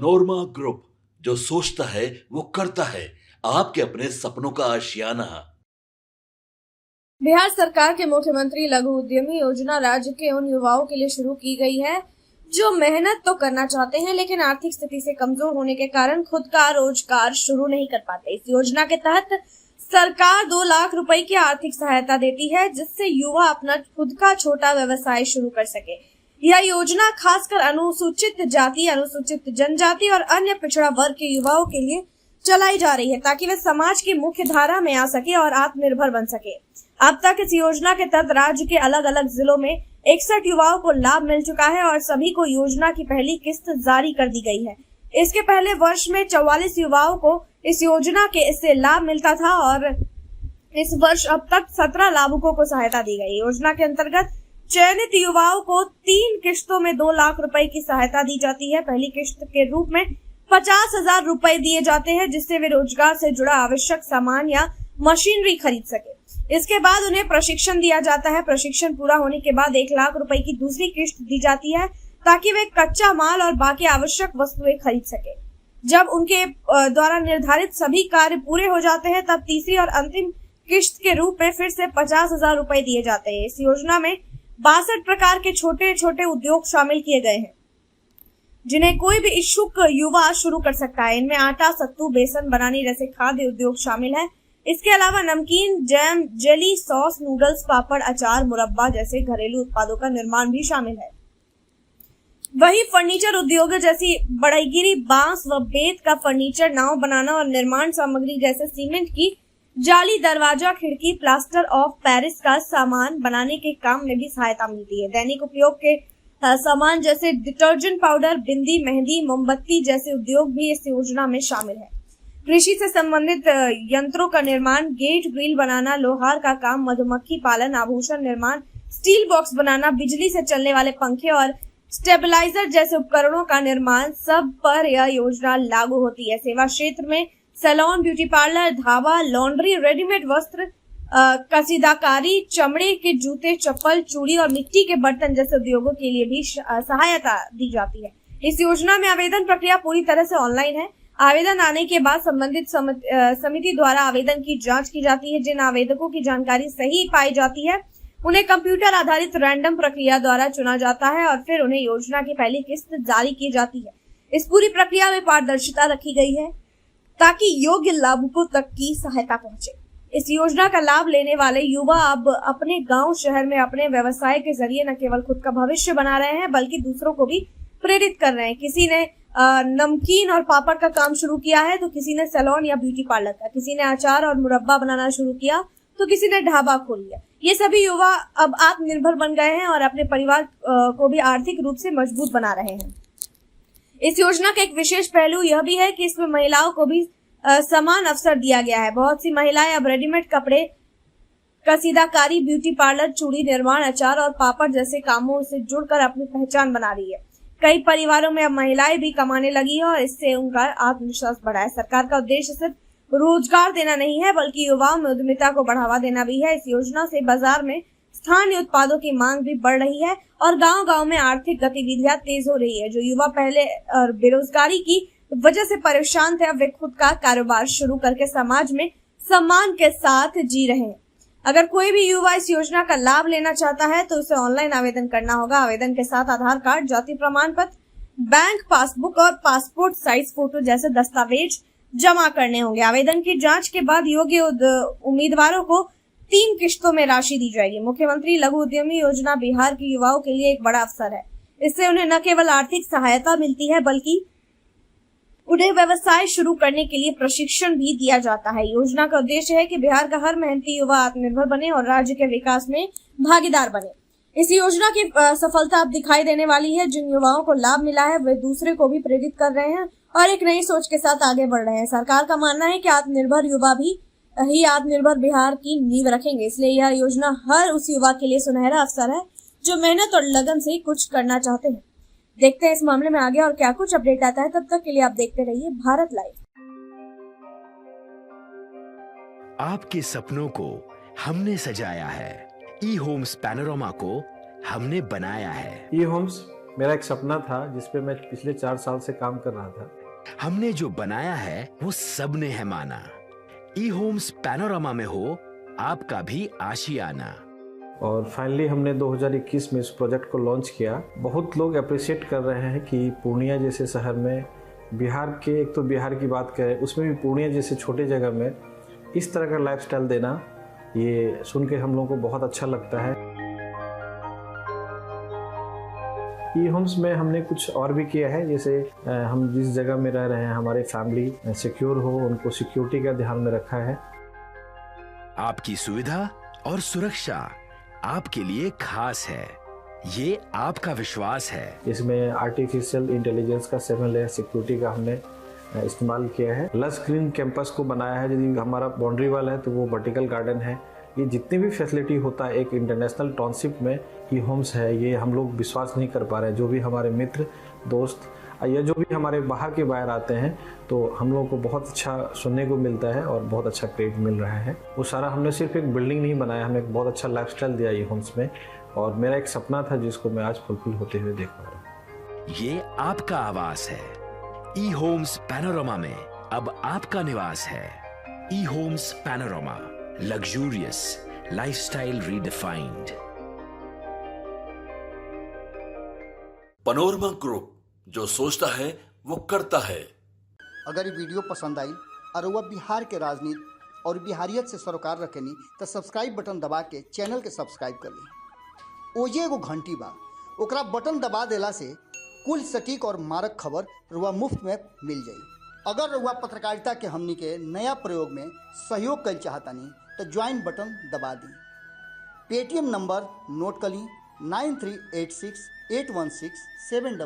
नोरमा group, जो सोचता है वो करता है। आपके अपने सपनों का आशियाना। बिहार सरकार के मुख्यमंत्री लघु उद्यमी योजना राज्य के उन युवाओं के लिए शुरू की गई है जो मेहनत तो करना चाहते हैं लेकिन आर्थिक स्थिति से कमजोर होने के कारण खुद का रोजगार शुरू नहीं कर पाते। इस योजना के तहत सरकार 2 लाख रुपए की आर्थिक सहायता देती है जिससे युवा अपना खुद का छोटा व्यवसाय शुरू कर सके। यह योजना खासकर अनुसूचित जाति, अनुसूचित जनजाति और अन्य पिछड़ा वर्ग के युवाओं के लिए चलाई जा रही है ताकि वे समाज की मुख्य धारा में आ सके और आत्मनिर्भर बन सके। अब तक इस योजना के तहत राज्य के अलग अलग जिलों में 61 युवाओं को लाभ मिल चुका है और सभी को योजना की पहली किस्त जारी कर दी गई है। इसके पहले वर्ष में 44 युवाओं को इस योजना के इससे लाभ मिलता था और इस वर्ष अब तक 17 लाभुकों को सहायता दी गई। योजना के अंतर्गत चयनित युवाओं को 3 किस्तों में 2 लाख रुपए की सहायता दी जाती है। पहली किस्त के रूप में 50,000 रुपए दिए जाते हैं जिससे वे रोजगार से जुड़ा आवश्यक सामान या मशीनरी खरीद सके। इसके बाद उन्हें प्रशिक्षण दिया जाता है। प्रशिक्षण पूरा होने के बाद 1 लाख रुपए की दूसरी किस्त दी जाती है ताकि वे कच्चा माल और बाकी आवश्यक वस्तुएं खरीद सके। जब उनके द्वारा निर्धारित सभी कार्य पूरे हो जाते हैं तब तीसरी और अंतिम किस्त के रूप में फिर से 50,000 रुपए दिए जाते हैं। इस योजना में 62 प्रकार के छोटे छोटे उद्योग शामिल किए गए हैं जिन्हें कोई भी इच्छुक युवा शुरू कर सकता है। इनमें आटा, सत्तू, बेसन बनाने जैसे खाद्य उद्योग शामिल है। इसके अलावा नमकीन, जैम, जेली, सॉस, नूडल्स, पापड़, अचार, मुरब्बा जैसे घरेलू उत्पादों का निर्माण भी शामिल है। वही फर्नीचर उद्योग जैसी बढ़ईगिरी, बांस व बेत का फर्नीचर, नाव बनाना और निर्माण सामग्री जैसे सीमेंट की जाली, दरवाजा, खिड़की, प्लास्टर ऑफ पेरिस का सामान बनाने के काम में भी सहायता मिलती है। दैनिक उपयोग के सामान जैसे डिटर्जेंट पाउडर, बिंदी, मेहंदी, मोमबत्ती जैसे उद्योग भी इस योजना में शामिल है। कृषि से संबंधित यंत्रों का निर्माण, गेट ग्रिल बनाना, लोहार का काम, मधुमक्खी पालन, आभूषण निर्माण, स्टील बॉक्स बनाना, बिजली से चलने वाले पंखे और स्टेबलाइजर जैसे उपकरणों का निर्माण, सब पर यह योजना लागू होती है। सेवा क्षेत्र में salon, beauty parlour, dhaba, laundry, readymade वस्त्र, कसीदाकारी, चमड़े के जूते, चप्पल, चूड़ी और मिट्टी के बर्तन जैसे उद्योगों के लिए भी सहायता दी जाती है। इस योजना में आवेदन प्रक्रिया पूरी तरह से ऑनलाइन है। आवेदन आने के बाद संबंधित समिति द्वारा आवेदन की जांच की जाती है। जिन आवेदकों की जानकारी सही पाई जाती है उन्हें कंप्यूटर आधारित रैंडम प्रक्रिया द्वारा चुना जाता है और फिर उन्हें योजना की पहली किस्त जारी की जाती है। इस पूरी प्रक्रिया में पारदर्शिता रखी गई है ताकि योग्य लाभुकों तक की सहायता पहुंचे। इस योजना का लाभ लेने वाले युवा अब अपने गांव शहर में अपने व्यवसाय के जरिए न केवल खुद का भविष्य बना रहे हैं बल्कि दूसरों को भी प्रेरित कर रहे हैं। किसी ने नमकीन और पापड़ का काम शुरू किया है तो किसी ने सैलून या ब्यूटी पार्लर का, किसी ने अचार और मुरब्बा बनाना शुरू किया तो किसी ने ढाबा खोल लिया। ये सभी युवा अब आत्मनिर्भर बन गए हैं और अपने परिवार को भी आर्थिक रूप से मजबूत बना रहे हैं। इस योजना का एक विशेष पहलू यह भी है कि इसमें महिलाओं को भी समान अवसर दिया गया है। बहुत सी महिलाएं अब रेडीमेड कपड़े, कसीदाकारी, ब्यूटी पार्लर, चूड़ी निर्माण, अचार और पापड़ जैसे कामों से जुड़कर अपनी पहचान बना रही है। कई परिवारों में अब महिलाएं भी कमाने लगी है और इससे उनका आत्मविश्वास बढ़ा है। सरकार का उद्देश्य सिर्फ रोजगार देना नहीं है बल्कि युवाओं में उद्यमिता को बढ़ावा देना भी है। इस योजना से बाजार में स्थानीय उत्पादों की मांग भी बढ़ रही है और गांव-गांव में आर्थिक गतिविधियां तेज हो रही है। जो युवा पहले बेरोजगारी की वजह से परेशान थे अब वे खुद का कारोबार शुरू करके समाज में सम्मान के साथ जी रहे हैं। अगर कोई भी युवा इस योजना का लाभ लेना चाहता है तो उसे ऑनलाइन आवेदन करना होगा। आवेदन के साथ आधार कार्ड, जाति प्रमाण पत्र, बैंक पासबुक और पासपोर्ट साइज फोटो जैसे दस्तावेज जमा करने होंगे। आवेदन की जांच के बाद योग्य उम्मीदवारों को 3 किस्तों में राशि दी जाएगी। मुख्यमंत्री लघु उद्यमी योजना बिहार के युवाओं के लिए एक बड़ा अवसर है। इससे उन्हें न केवल आर्थिक सहायता मिलती है बल्कि उन्हें व्यवसाय शुरू करने के लिए प्रशिक्षण भी दिया जाता है। योजना का उद्देश्य है कि बिहार का हर मेहनती युवा आत्मनिर्भर बने और राज्य के विकास में भागीदार बने। इस योजना की सफलता अब दिखाई देने वाली है। जिन युवाओं को लाभ मिला है वे दूसरे को भी प्रेरित कर रहे हैं और एक नई सोच के साथ आगे बढ़ रहे हैं। सरकार का मानना है कि आत्मनिर्भर युवा भी ही आत्मनिर्भर बिहार की नींव रखेंगे। इसलिए यह योजना हर उस युवा के लिए सुनहरा अवसर है जो मेहनत और लगन से कुछ करना चाहते हैं। देखते हैं इस मामले में आगे और क्या कुछ अपडेट आता है। तब तक के लिए आप देखते रहिए भारत लाइव। आपके सपनों को हमने सजाया है। ई होम्स पैनोरमा को हमने बनाया है। ई होम्स मेरा एक सपना था जिस पे मैं पिछले 4 साल से काम कर रहा था। हमने जो बनाया है वो सबने है माना। ई होम्स पैनोरामा में हो आपका भी आशियाना। और फाइनली हमने 2021 में इस प्रोजेक्ट को लॉन्च किया। बहुत लोग अप्रिशिएट कर रहे हैं कि पूर्णिया जैसे शहर में, बिहार के, एक तो बिहार की बात करें उसमें भी पूर्णिया जैसे छोटे जगह में इस तरह का लाइफस्टाइल देना, ये सुन के हम लोगों को बहुत अच्छा लगता है। ई होम्स में हमने कुछ और भी किया है, जैसे हम जिस जगह में रह रहे हैं हमारे फैमिली सिक्योर हो, उनको सिक्योरिटी का ध्यान में रखा है। आपकी सुविधा और सुरक्षा आपके लिए खास है, ये आपका विश्वास है। इसमें आर्टिफिशियल इंटेलिजेंस का 7 लेयर सिक्योरिटी का हमने इस्तेमाल किया है। लस ग्रीन कैंपस को बनाया है। यदि हमारा बाउंड्री वाल है तो वो वर्टिकल गार्डन है। ये जितनी भी फैसिलिटी होता है एक इंटरनेशनल टाउनशिप में, ई होम्स है, ये हम लोग विश्वास नहीं कर पा रहे हैं। जो भी हमारे मित्र दोस्त या जो भी हमारे बाहर के बाहर आते हैं तो हम लोगों को बहुत अच्छा सुनने को मिलता है और बहुत अच्छा क्रेडिट मिल रहा है। वो सारा हमने सिर्फ एक बिल्डिंग नहीं बनाया, हमें एक बहुत अच्छा लाइफस्टाइल दिया ई होम्स में, और मेरा एक सपना था जिसको मैं आज फुलफिल होते हुए देख पा रहा हूँ। ये आपका आवास है। ई होम्स पैनोरामा में अब आपका निवास है। E homes Panorama, luxurious lifestyle redefined. Panorama group, जो सोचता है वो करता है। अगर ये वीडियो पसंद आई और वह बिहार के राजनीति और बिहारियत से सरोकार रखेनी तो सब्सक्राइब बटन दबा के चैनल के सब्सक्राइब कर ली। ओजे एगो घंटी बा, ओकरा बटन दबा देला से कुल सटीक और मारक खबर रुआ मुफ्त में मिल जाई। अगर रुआ पत्रकारिता के हमनी के नया प्रयोग में सहयोग कर चाहतानी तो ज्वाइन बटन दबा दी। पेटीएम नंबर नोट कर ली 93868167